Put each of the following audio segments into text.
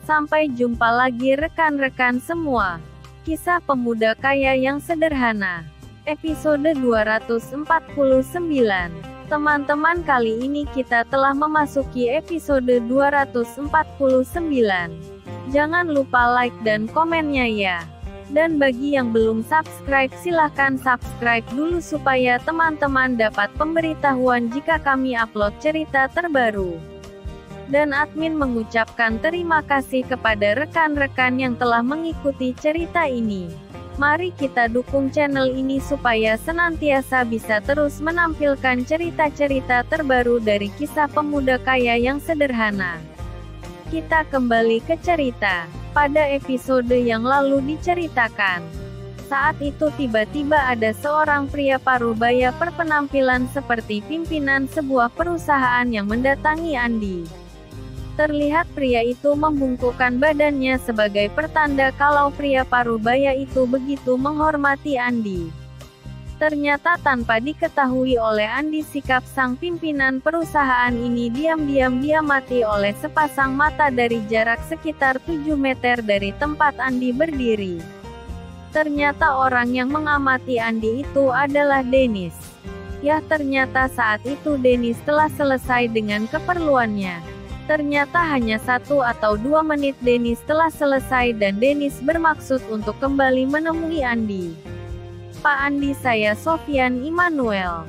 Sampai jumpa lagi rekan-rekan semua. Kisah pemuda kaya yang sederhana. Episode 249. Teman-teman, kali ini kita telah memasuki episode 249. Jangan lupa like dan komennya ya. Dan bagi yang belum subscribe, silahkan subscribe dulu supaya teman-teman dapat pemberitahuan jika kami upload cerita terbaru. Dan admin mengucapkan terima kasih kepada rekan-rekan yang telah mengikuti cerita ini. Mari kita dukung channel ini supaya senantiasa bisa terus menampilkan cerita-cerita terbaru dari kisah pemuda kaya yang sederhana. Kita kembali ke cerita. Pada episode yang lalu diceritakan, saat itu tiba-tiba ada seorang pria parubaya berpenampilan seperti pimpinan sebuah perusahaan yang mendatangi Andi. Terlihat pria itu membungkukkan badannya sebagai pertanda kalau pria parubaya itu begitu menghormati Andi. Ternyata tanpa diketahui oleh Andi, sikap sang pimpinan perusahaan ini diam-diam diamati oleh sepasang mata dari jarak sekitar 7 meter dari tempat Andi berdiri. Ternyata orang yang mengamati Andi itu adalah Dennis. Ya, ternyata saat itu Dennis telah selesai dengan keperluannya. Ternyata hanya 1 atau 2 menit Dennis telah selesai dan Dennis bermaksud untuk kembali menemui Andi. Pak Andi, saya Sofyan Immanuel.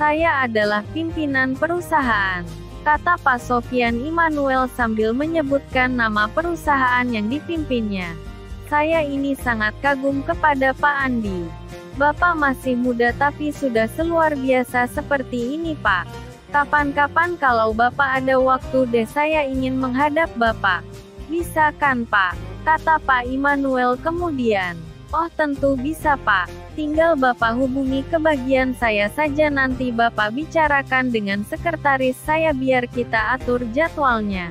Saya adalah pimpinan perusahaan, kata Pak Sofyan Immanuel sambil menyebutkan nama perusahaan yang dipimpinnya. Saya ini sangat kagum kepada Pak Andi. Bapak masih muda tapi sudah seluar biasa seperti ini, Pak. Kapan-kapan kalau Bapak ada waktu deh, saya ingin menghadap Bapak. Bisa kan, Pak? Kata Pak Immanuel kemudian. Oh, tentu bisa, Pak. Tinggal Bapak hubungi ke bagian saya saja, nanti Bapak bicarakan dengan sekretaris saya biar kita atur jadwalnya.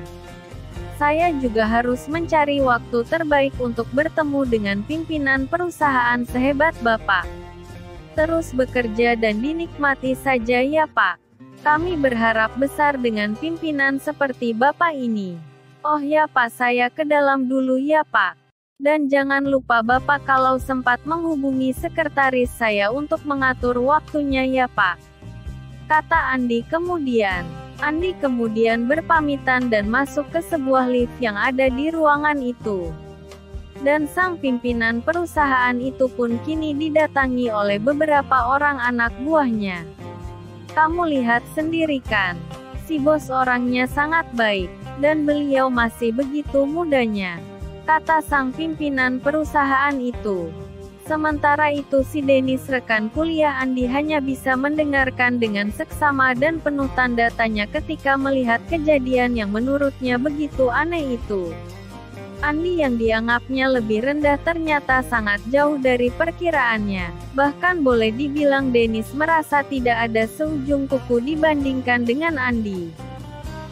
Saya juga harus mencari waktu terbaik untuk bertemu dengan pimpinan perusahaan sehebat Bapak. Terus bekerja dan dinikmati saja ya, Pak. Kami berharap besar dengan pimpinan seperti Bapak ini. Oh ya Pak, saya ke dalam dulu ya Pak. Dan jangan lupa Bapak kalau sempat menghubungi sekretaris saya untuk mengatur waktunya ya Pak. Kata Andi kemudian. Andi kemudian berpamitan dan masuk ke sebuah lift yang ada di ruangan itu. Dan sang pimpinan perusahaan itu pun kini didatangi oleh beberapa orang anak buahnya. Kamu lihat sendiri kan, si bos orangnya sangat baik, dan beliau masih begitu mudanya, kata sang pimpinan perusahaan itu. Sementara itu si Dennis, rekan kuliah Andi, hanya bisa mendengarkan dengan seksama dan penuh tanda tanya ketika melihat kejadian yang menurutnya begitu aneh itu. Andi yang dianggapnya lebih rendah ternyata sangat jauh dari perkiraannya. Bahkan boleh dibilang Dennis merasa tidak ada seujung kuku dibandingkan dengan Andi.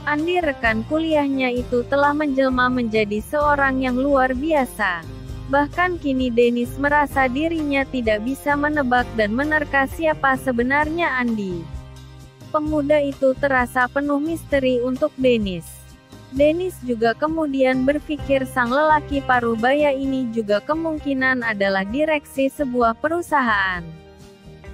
Andi, rekan kuliahnya itu, telah menjelma menjadi seorang yang luar biasa. Bahkan kini Dennis merasa dirinya tidak bisa menebak dan menerka siapa sebenarnya Andi. Pemuda itu terasa penuh misteri untuk Dennis. Dennis juga kemudian berpikir sang lelaki parubaya ini juga kemungkinan adalah direksi sebuah perusahaan.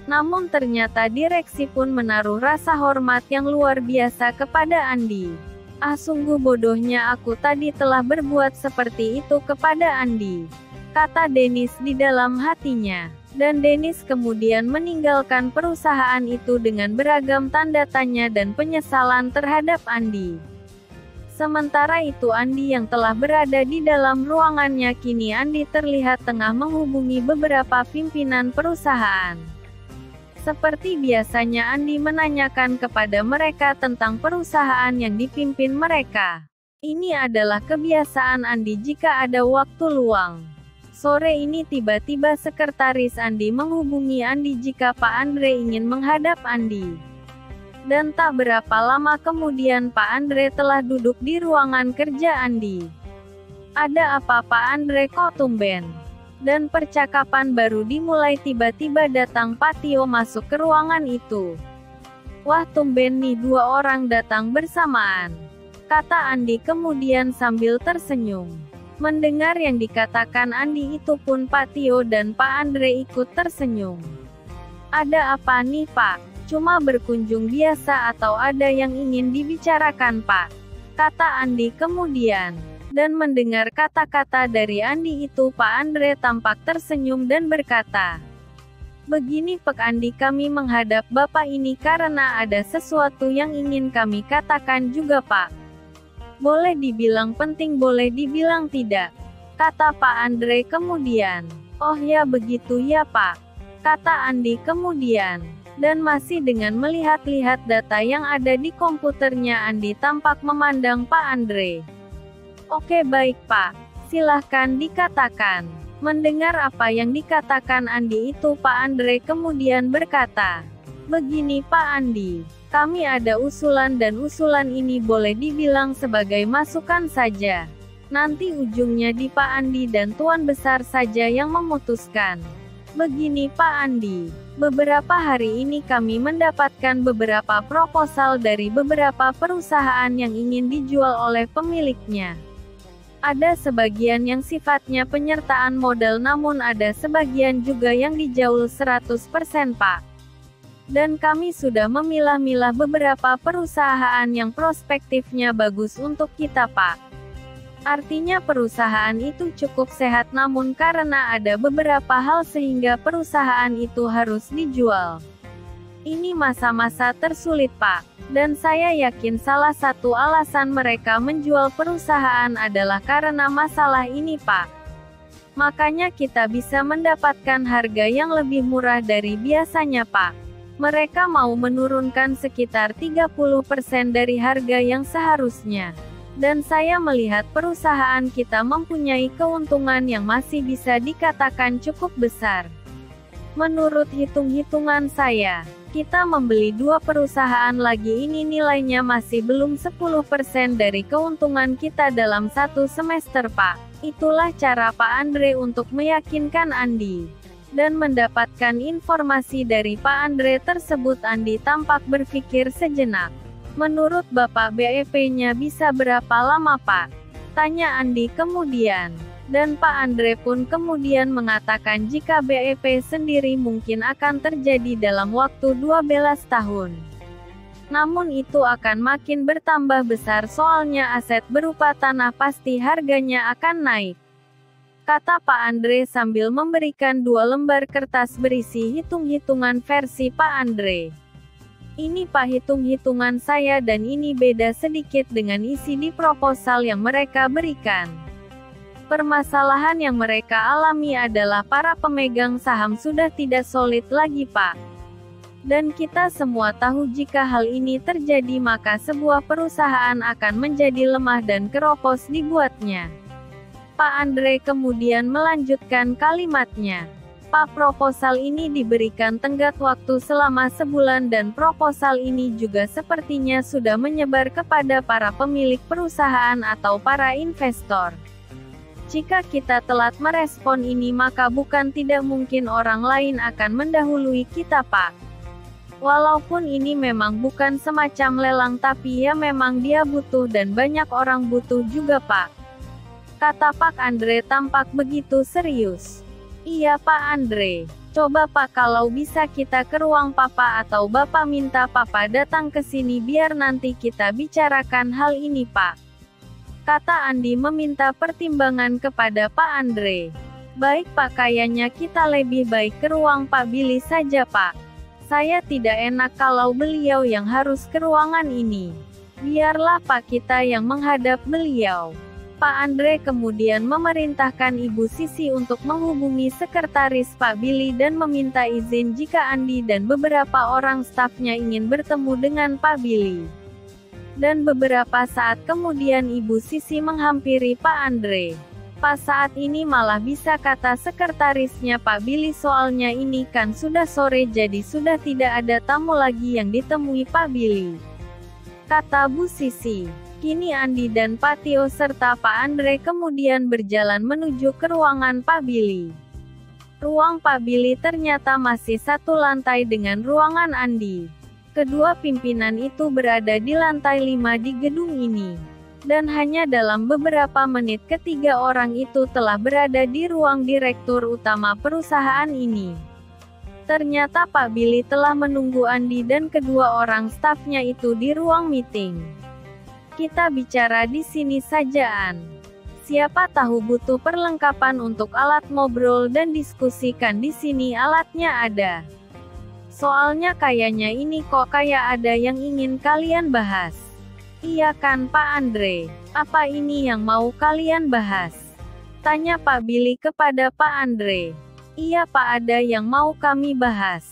Namun ternyata direksi pun menaruh rasa hormat yang luar biasa kepada Andi. Ah, sungguh bodohnya aku tadi telah berbuat seperti itu kepada Andi, kata Dennis di dalam hatinya. Dan Dennis kemudian meninggalkan perusahaan itu dengan beragam tanda tanya dan penyesalan terhadap Andi. Sementara itu Andi yang telah berada di dalam ruangannya, kini Andi terlihat tengah menghubungi beberapa pimpinan perusahaan. Seperti biasanya Andi menanyakan kepada mereka tentang perusahaan yang dipimpin mereka. Ini adalah kebiasaan Andi jika ada waktu luang. Sore ini tiba-tiba sekretaris Andi menghubungi Andi jika Pak Andre ingin menghadap Andi. Dan tak berapa lama kemudian Pak Andre telah duduk di ruangan kerja Andi. Ada apa Pak Andre, kok tumben? Dan percakapan baru dimulai, tiba-tiba datang Pak Tio masuk ke ruangan itu. Wah, tumben nih 2 orang datang bersamaan. kata Andi kemudian sambil tersenyum. Mendengar yang dikatakan Andi itu pun Pak Tio dan Pak Andre ikut tersenyum. Ada apa nih Pak? Cuma berkunjung biasa atau ada yang ingin dibicarakan Pak? Kata Andi kemudian. Dan mendengar kata-kata dari Andi itu Pak Andre tampak tersenyum dan berkata, "Begini Pak Andi, kami menghadap Bapak ini karena ada sesuatu yang ingin kami katakan juga Pak. Boleh dibilang penting, boleh dibilang tidak," kata Pak Andre kemudian. "Oh ya begitu ya Pak," kata Andi kemudian. Dan masih dengan melihat-lihat data yang ada di komputernya, Andi tampak memandang Pak Andre. "Oke baik Pak, silahkan dikatakan." Mendengar apa yang dikatakan Andi itu Pak Andre kemudian berkata, "Begini Pak Andi, kami ada usulan dan usulan ini boleh dibilang sebagai masukan saja. Nanti ujungnya di Pak Andi dan Tuan Besar saja yang memutuskan. Begini Pak Andi, beberapa hari ini kami mendapatkan beberapa proposal dari beberapa perusahaan yang ingin dijual oleh pemiliknya. Ada sebagian yang sifatnya penyertaan modal namun ada sebagian juga yang dijual 100% Pak. Dan kami sudah memilah-milah beberapa perusahaan yang prospektifnya bagus untuk kita Pak. Artinya perusahaan itu cukup sehat namun karena ada beberapa hal sehingga perusahaan itu harus dijual. Ini masa-masa tersulit Pak. Dan saya yakin salah satu alasan mereka menjual perusahaan adalah karena masalah ini Pak. Makanya kita bisa mendapatkan harga yang lebih murah dari biasanya Pak. Mereka mau menurunkan sekitar 30% dari harga yang seharusnya. Dan saya melihat perusahaan kita mempunyai keuntungan yang masih bisa dikatakan cukup besar. Menurut hitung-hitungan saya, kita membeli 2 perusahaan lagi ini nilainya masih belum 10% dari keuntungan kita dalam 1 semester Pak." Itulah cara Pak Andre untuk meyakinkan Andi. Dan mendapatkan informasi dari Pak Andre tersebut Andi tampak berpikir sejenak. "Menurut Bapak BEP-nya bisa berapa lama Pak?" tanya Andi kemudian. Dan Pak Andre pun kemudian mengatakan jika BEP sendiri mungkin akan terjadi dalam waktu 12 tahun. Namun itu akan makin bertambah besar soalnya aset berupa tanah pasti harganya akan naik. Kata Pak Andre sambil memberikan 2 lembar kertas berisi hitung-hitungan versi Pak Andre. "Ini Pak hitung-hitungan saya dan ini beda sedikit dengan isi di proposal yang mereka berikan. Permasalahan yang mereka alami adalah para pemegang saham sudah tidak solid lagi Pak. Dan kita semua tahu jika hal ini terjadi maka sebuah perusahaan akan menjadi lemah dan keropos dibuatnya." Pak Andre kemudian melanjutkan kalimatnya. "Pak, proposal ini diberikan tenggat waktu selama sebulan dan proposal ini juga sepertinya sudah menyebar kepada para pemilik perusahaan atau para investor. Jika kita telat merespon ini maka bukan tidak mungkin orang lain akan mendahului kita Pak. Walaupun ini memang bukan semacam lelang tapi ya memang dia butuh dan banyak orang butuh juga Pak," kata Pak Andre tampak begitu serius. "Iya Pak Andre, coba Pak kalau bisa kita ke ruang Papa atau Bapak minta Papa datang ke sini biar nanti kita bicarakan hal ini Pak," kata Andi meminta pertimbangan kepada Pak Andre. "Baik Pak, kayaknya kita lebih baik ke ruang Pak Billy saja Pak. Saya tidak enak kalau beliau yang harus ke ruangan ini. Biarlah Pak kita yang menghadap beliau." Pak Andre kemudian memerintahkan Ibu Sisi untuk menghubungi sekretaris Pak Billy dan meminta izin jika Andi dan beberapa orang stafnya ingin bertemu dengan Pak Billy. Dan beberapa saat kemudian Ibu Sisi menghampiri Pak Andre. Pas saat ini malah bisa kata sekretarisnya Pak Billy soalnya ini kan sudah sore jadi sudah tidak ada tamu lagi yang ditemui Pak Billy. Kata Bu Sisi. Kini Andi dan Pak Tio serta Pak Andre kemudian berjalan menuju ke ruangan Pak Billy. Ruang Pak Billy ternyata masih satu lantai dengan ruangan Andi. Kedua pimpinan itu berada di lantai 5 di gedung ini. Dan hanya dalam beberapa menit ketiga orang itu telah berada di ruang direktur utama perusahaan ini. Ternyata Pak Billy telah menunggu Andi dan kedua orang stafnya itu di ruang meeting. Kita bicara di sini saja, An. Siapa tahu butuh perlengkapan untuk alat ngobrol dan diskusikan di sini alatnya ada. Soalnya kayaknya ini kok kayak ada yang ingin kalian bahas. Iya kan Pak Andre? Apa ini yang mau kalian bahas? Tanya Pak Billy kepada Pak Andre. Iya Pak, ada yang mau kami bahas.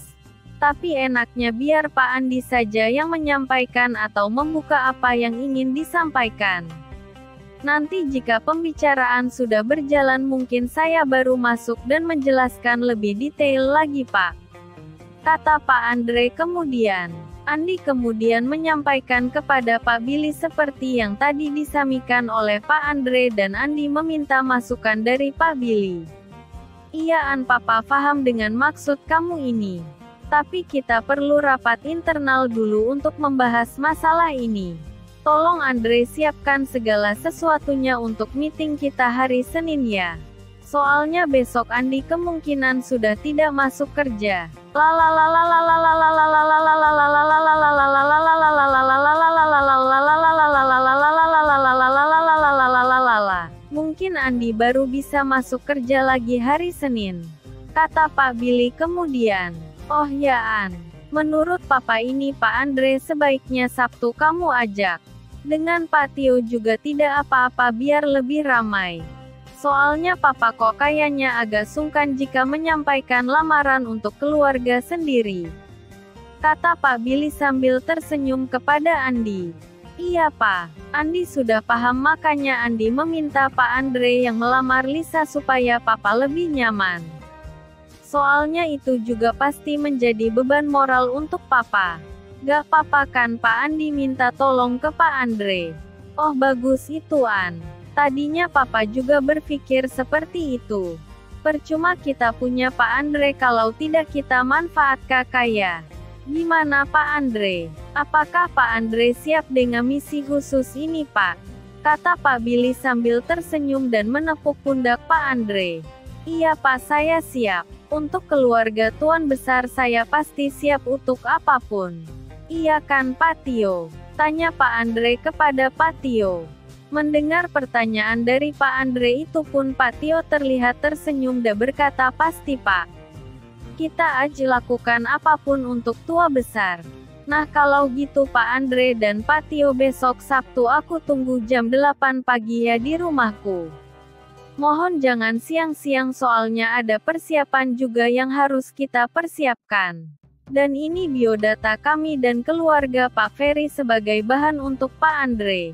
Tapi enaknya biar Pak Andi saja yang menyampaikan atau membuka apa yang ingin disampaikan. Nanti jika pembicaraan sudah berjalan mungkin saya baru masuk dan menjelaskan lebih detail lagi Pak. Kata Pak Andre kemudian. Andi kemudian menyampaikan kepada Pak Billy seperti yang tadi disamikan oleh Pak Andre dan Andi meminta masukan dari Pak Billy. Iya An, Papa paham dengan maksud kamu ini. Tapi kita perlu rapat internal dulu untuk membahas masalah ini. Tolong Andre siapkan segala sesuatunya untuk meeting kita hari Senin ya. Soalnya besok Andi kemungkinan sudah tidak masuk kerja. Mungkin Andi baru bisa masuk kerja lagi hari Senin. Kata Pak Billy kemudian. Oh ya An. Menurut Papa ini Pak Andre sebaiknya Sabtu kamu ajak. Dengan Pak Tio juga tidak apa-apa biar lebih ramai. Soalnya Papa kok kayaknya agak sungkan jika menyampaikan lamaran untuk keluarga sendiri. Kata Pak Billy sambil tersenyum kepada Andi. Iya Pak, Andi sudah paham makanya Andi meminta Pak Andre yang melamar Lisa supaya Papa lebih nyaman. Soalnya itu juga pasti menjadi beban moral untuk Papa. Gak apa-apa kan Pak Andi minta tolong ke Pak Andre. Oh bagus itu An. Tadinya Papa juga berpikir seperti itu. Percuma kita punya Pak Andre kalau tidak kita manfaatkan kaya. Gimana Pak Andre? Apakah Pak Andre siap dengan misi khusus ini Pak? Kata Pak Billy sambil tersenyum dan menepuk pundak Pak Andre. Iya Pak, saya siap. Untuk keluarga Tuan Besar saya pasti siap untuk apapun. Iya kan Pak Tio? Tanya Pak Andre kepada Pak Tio. Mendengar pertanyaan dari Pak Andre itu pun Pak Tio terlihat tersenyum dan berkata pasti Pak. Kita aja lakukan apapun untuk tua besar. Nah kalau gitu Pak Andre dan Pak Tio besok Sabtu aku tunggu jam 8 pagi ya di rumahku. Mohon jangan siang-siang soalnya ada persiapan juga yang harus kita persiapkan. Dan ini biodata kami dan keluarga Pak Ferry sebagai bahan untuk Pak Andre.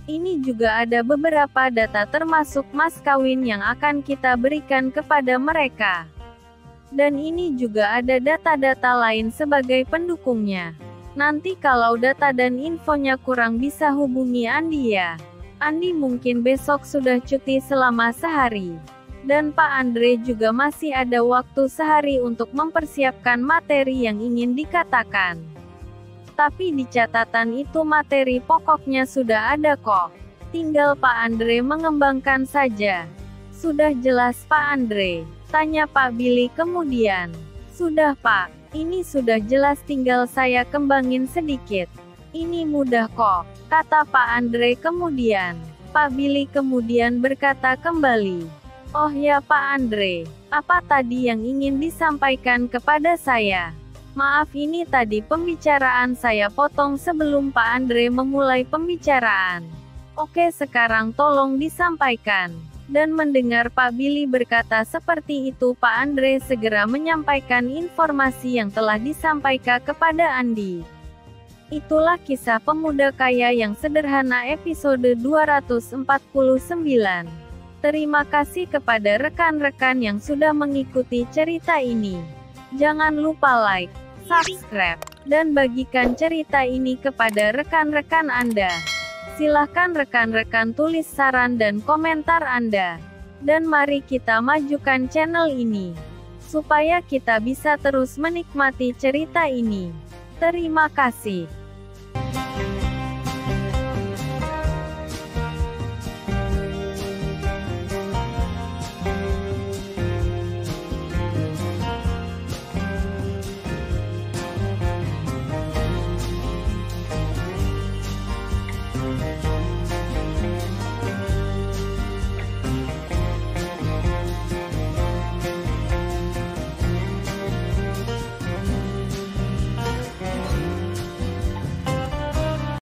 Ini juga ada beberapa data termasuk mas kawin yang akan kita berikan kepada mereka. Dan ini juga ada data-data lain sebagai pendukungnya. Nanti kalau data dan infonya kurang bisa hubungi Andi ya. Andi mungkin besok sudah cuti selama sehari. Dan Pak Andre juga masih ada waktu sehari untuk mempersiapkan materi yang ingin dikatakan. Tapi di catatan itu materi pokoknya sudah ada kok. Tinggal Pak Andre mengembangkan saja. Sudah jelas Pak Andre? Tanya Pak Billy kemudian. Sudah Pak, ini sudah jelas tinggal saya kembangin sedikit. Ini mudah kok, kata Pak Andre kemudian. Pak Billy kemudian berkata kembali. Oh ya Pak Andre, apa tadi yang ingin disampaikan kepada saya? Maaf ini tadi pembicaraan saya potong sebelum Pak Andre memulai pembicaraan. Oke sekarang tolong disampaikan. Dan mendengar Pak Billy berkata seperti itu Pak Andre segera menyampaikan informasi yang telah disampaikan kepada Andi. Itulah kisah pemuda kaya yang sederhana episode 249. Terima kasih kepada rekan-rekan yang sudah mengikuti cerita ini. Jangan lupa like, subscribe, dan bagikan cerita ini kepada rekan-rekan Anda. Silahkan rekan-rekan tulis saran dan komentar Anda. Dan mari kita majukan channel ini. Supaya kita bisa terus menikmati cerita ini. Terima kasih.